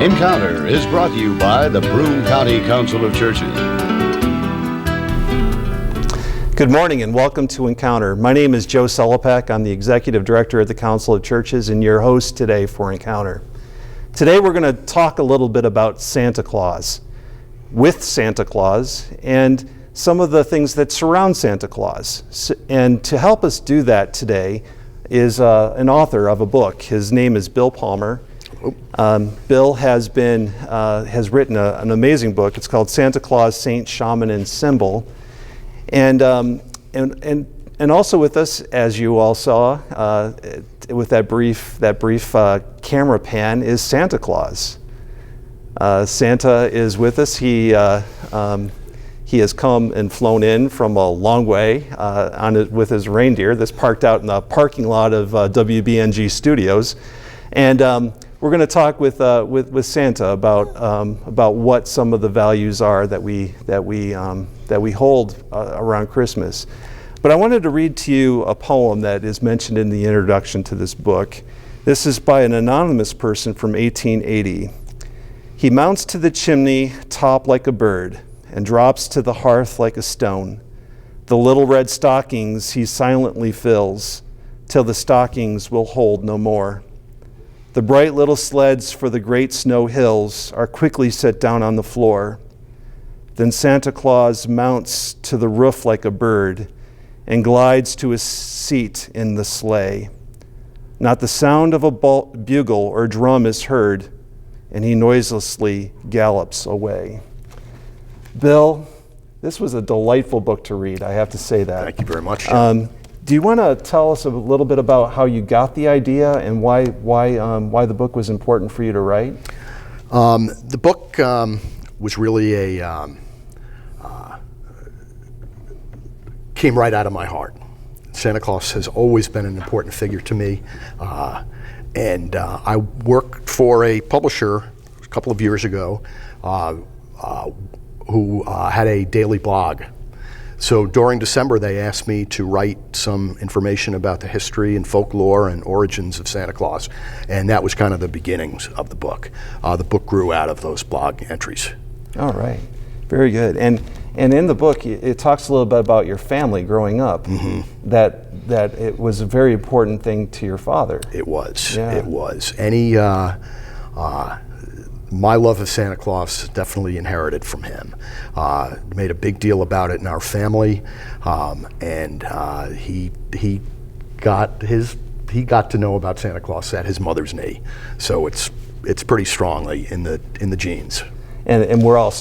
Encounter is brought to you by the Broome County Council of Churches. Good morning and welcome to Encounter. My name is Joe Sellepack. I'm the Executive Director at the Council of Churches and your host today for Encounter. Today we're going to talk a little bit about Santa Claus, with Santa Claus, and some of the things that surround Santa Claus. And to help us do that today is an author of a book. His name is Bill Palmer. Bill has written an amazing book. It's called Santa Claus, Saint, Shaman, and Symbol. And also with us, as you all saw, with that brief camera pan, is Santa Claus. Santa is with us. He has come and flown in from a long way with his reindeer. This parked out in the parking lot of WBNG Studios, and we're going to talk with Santa about what some of the values are that we hold around Christmas. But I wanted to read to you a poem that is mentioned in the introduction to this book. This is by an anonymous person from 1880. He mounts to the chimney top like a bird and drops to the hearth like a stone. The little red stockings he silently fills till the stockings will hold no more. The bright little sleds for the great snow hills are quickly set down on the floor. Then Santa Claus mounts to the roof like a bird and glides to his seat in the sleigh. Not the sound of a bugle or drum is heard, and he noiselessly gallops away. Bill, this was a delightful book to read, I have to say that. Thank you very much. Do you want to tell us a little bit about how you got the idea and why the book was important for you to write? The book was really came right out of my heart. Santa Claus has always been an important figure to me, and I worked for a publisher a couple of years ago who had a daily blog. So during December, they asked me to write some information about the history and folklore and origins of Santa Claus, and that was kind of the beginnings of the book. The book grew out of those blog entries. All right, very good. And in the book, it talks a little bit about your family growing up. Mm-hmm. That it was a very important thing to your father. It was. Yeah. It was. My love of Santa Claus definitely inherited from him. Made a big deal about it in our family, and he got to know about Santa Claus at his mother's knee. So it's pretty strongly in the genes. And we're all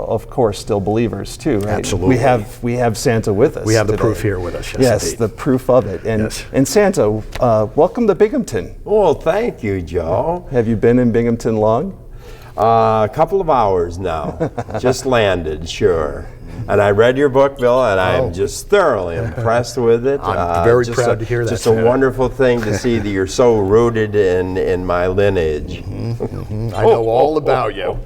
of course still believers too, right? Absolutely. We have Santa with us. We have the today. proof here with us. Yes, indeed. the proof of it. And Yes. and Santa, welcome to Binghamton. Well, thank you, Joe. Have you been in Binghamton long? A couple of hours now. Just landed, sure. And I read your book, Bill, and I'm just thoroughly impressed with it. I'm very proud to hear that. Just a wonderful thing to see that you're so rooted in my lineage. Mm-hmm, mm-hmm. I know all about you.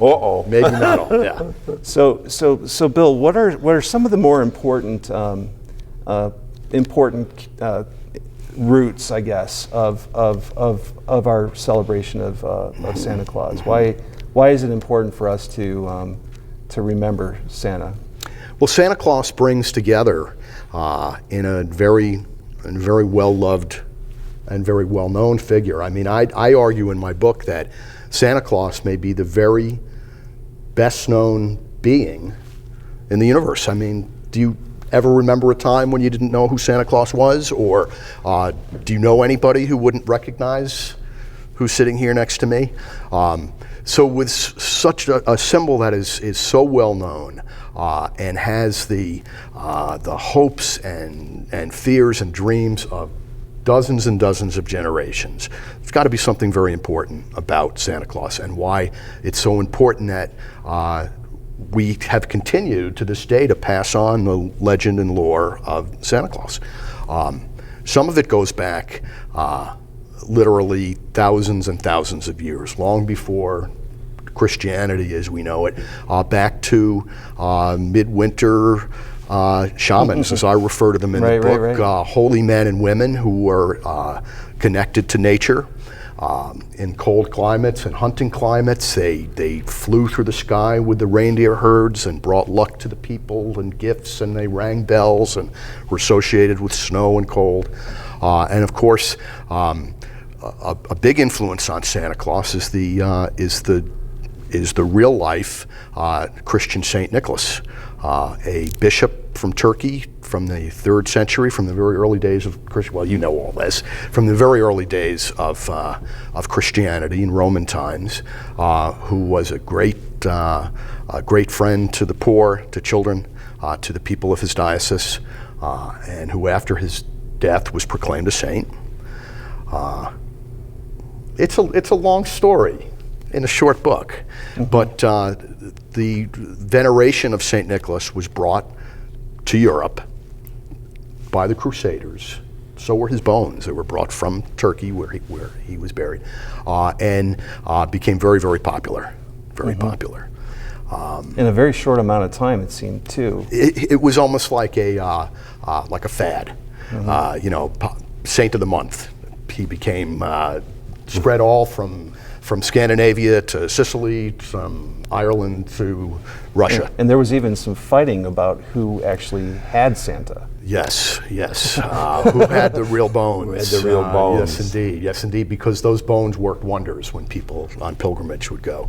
Uh-oh. Maybe not all. Yeah. So Bill, what are some of the more important roots, I guess, of our celebration of Santa Claus? Why is it important for us to remember Santa? Well, Santa Claus brings together in a very well loved and very well known figure. I mean, I argue in my book that Santa Claus may be the very best known being in the universe. I mean, do you ever remember a time when you didn't know who Santa Claus was? Or do you know anybody who wouldn't recognize who's sitting here next to me? So with such a symbol that is so well known and has the hopes and fears and dreams of dozens and dozens of generations, there's got to be something very important about Santa Claus and why it's so important that we have continued to this day to pass on the legend and lore of Santa Claus. Some of it goes back literally thousands and thousands of years, long before Christianity as we know it, back to midwinter shamans, as I refer to them in the book, holy men and women who were connected to nature, In cold climates and hunting climates, they flew through the sky with the reindeer herds and brought luck to the people and gifts, and they rang bells and were associated with snow and cold. And of course, a big influence on Santa Claus is the real life Christian Saint Nicholas, a bishop from Turkey from the 3rd century, from the very early days of Christian. Well, you know all this, from the very early days of Christianity in Roman times, who was a great friend to the poor, to children, to the people of his diocese, and who, after his death, was proclaimed a saint. It's a long story in a short book, but the veneration of Saint Nicholas was brought to Europe by the Crusaders. So were his bones. They were brought from Turkey, where he was buried, and became very, very popular. Very popular. In a very short amount of time, it seemed too. It was almost like a fad. Saint of the month. He became spread all from Scandinavia to Sicily, from Ireland to Russia. And there was even some fighting about who actually had Santa. Yes. Who had the real bones? Who had the real bones? Yes, indeed, because those bones worked wonders when people on pilgrimage would go.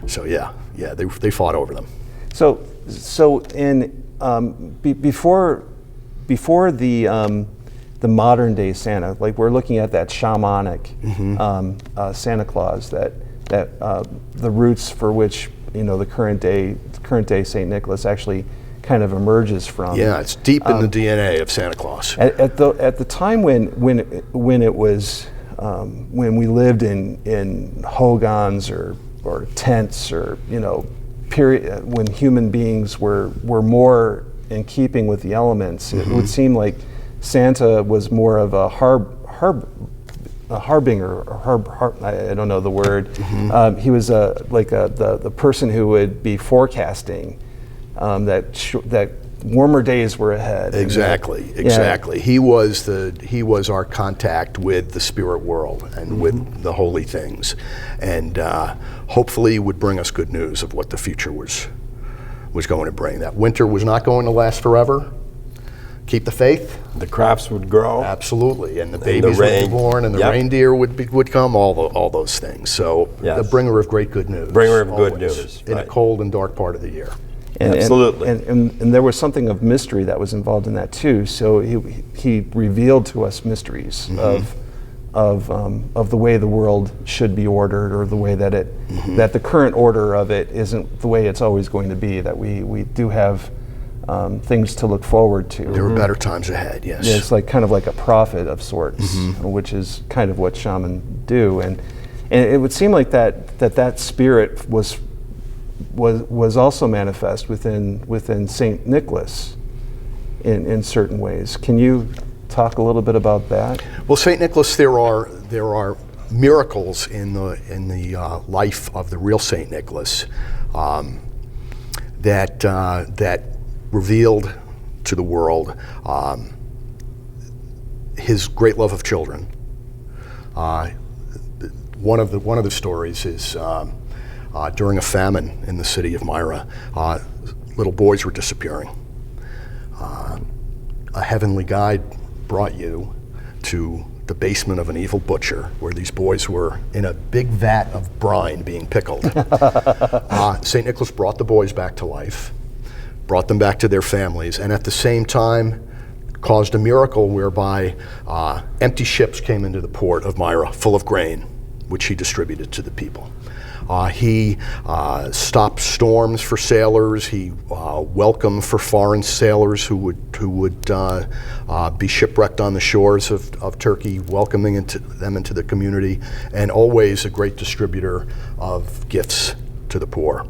They fought over them. So in before the modern day Santa, like we're looking at that shamanic Santa Claus, that the roots for which the current day Saint Nicholas actually kind of emerges from. Yeah, it's deep in the DNA of Santa Claus. At the time when it was when we lived in hogans or tents, or period, when human beings were more in keeping with the elements, it would seem like Santa was more of a harbinger, or I don't know the word. He was the person who would be forecasting that warmer days were ahead. Exactly. He was our contact with the spirit world and with the holy things, and hopefully would bring us good news of what the future was going to bring. That winter was not going to last forever. Keep the faith. The crops would grow. Absolutely, and the babies would be born, and the reindeer would come. All those things. So the bringer of great good news. Bringer of good news in a cold and dark part of the year. Absolutely. And there was something of mystery that was involved in that too. So he revealed to us mysteries of the way the world should be ordered, or the way that that the current order of it isn't the way it's always going to be. That we do have things to look forward to. There are better times ahead. Yes. Yeah, it's kind of like a prophet of sorts, which is kind of what shamans do, and it would seem like that spirit was also manifest within Saint Nicholas in certain ways. Can you talk a little bit about that? Well, Saint Nicholas, there are miracles in the life of the real Saint Nicholas that revealed to the world his great love of children. One of the stories is during a famine in the city of Myra, little boys were disappearing. A heavenly guide brought you to the basement of an evil butcher, where these boys were in a big vat of brine being pickled. St. Nicholas brought the boys back to life, brought them back to their families, and at the same time caused a miracle whereby empty ships came into the port of Myra full of grain, which he distributed to the people. He stopped storms for sailors. He welcomed for foreign sailors who would be shipwrecked on the shores of Turkey, welcoming them into the community, and always a great distributor of gifts to the poor.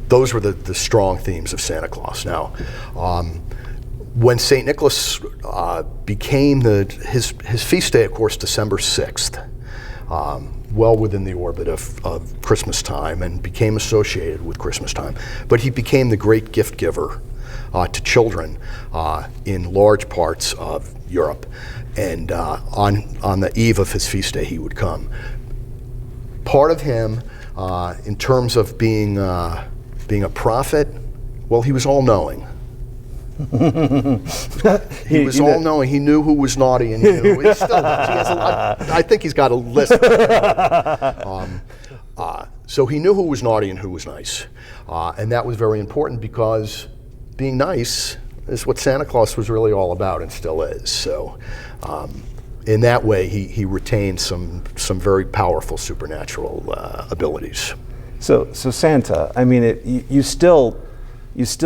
Those were the strong themes of Santa Claus. Now, when St. Nicholas became his feast day, of course, December 6th, well within the orbit of Christmas time, and became associated with Christmas time. But he became the great gift giver to children in large parts of Europe. and on the eve of his feast day, he would come. Part of him, in terms of being a prophet, well, he was all-knowing. He was all-knowing. He knew who was naughty, and he knew he still does. He has I think he's got a list. So he knew who was naughty and who was nice, and that was very important because being nice is what Santa Claus was really all about and still is. So in that way, he retained some very powerful supernatural abilities. So Santa, I mean, you still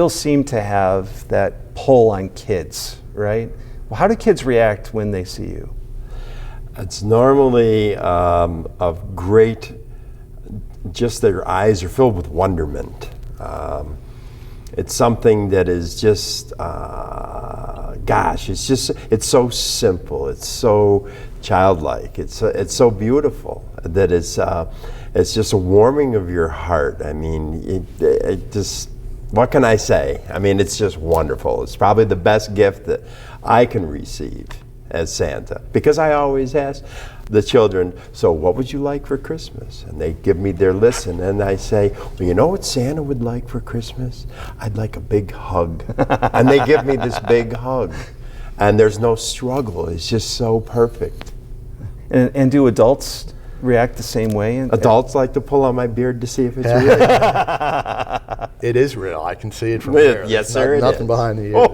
seem to have that pull on kids, right? Well, how do kids react when they see you? It's normally of great, just their eyes are filled with wonderment. It's something that is just, it's so simple. It's so childlike. It's so beautiful that it's just a warming of your heart. I mean, it just, what can I say? I mean, it's just wonderful. It's probably the best gift that I can receive as Santa, because I always ask the children, so what would you like for Christmas? And they give me their list, and then I say, well, you know what Santa would like for Christmas? I'd like a big hug. And they give me this big hug. And there's no struggle. It's just so perfect. And do adults react the same way? Adults like to pull on my beard to see if it's real. It is real. I can see it from here. Yes, sir. Nothing behind the ear.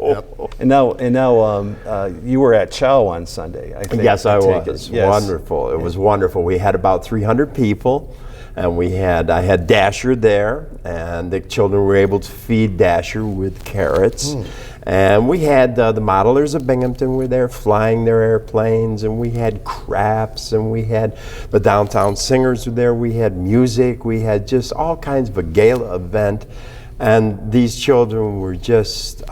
Yep. And now, you were at Chow on Sunday, I think. Yes, I was. Yes. Wonderful. It was wonderful. We had about 300 people, and I had Dasher there, and the children were able to feed Dasher with carrots. And we had the modelers of Binghamton were there flying their airplanes, and we had crafts, and we had the downtown singers were there. We had music. We had just all kinds of a gala event, and these children were just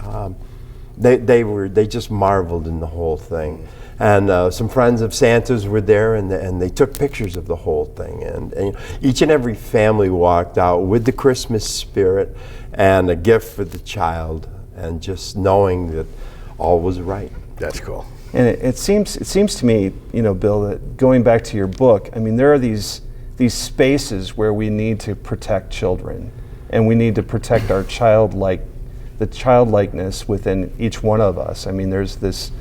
they just marveled in the whole thing. And some friends of Santa's were there, and they took pictures of the whole thing. And each and every family walked out with the Christmas spirit and a gift for the child, and just knowing that all was right. That's cool. And it seems to me, Bill, that going back to your book, I mean, there are these spaces where we need to protect children, and we need to protect our the childlikeness within each one of us. I mean, there's this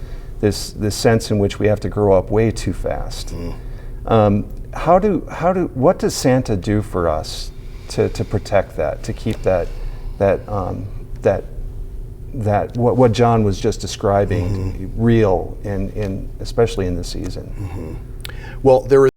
sense in which we have to grow up way too fast. What does Santa do for us to protect that, to keep that what John was just describing real, especially in this season? Well, there is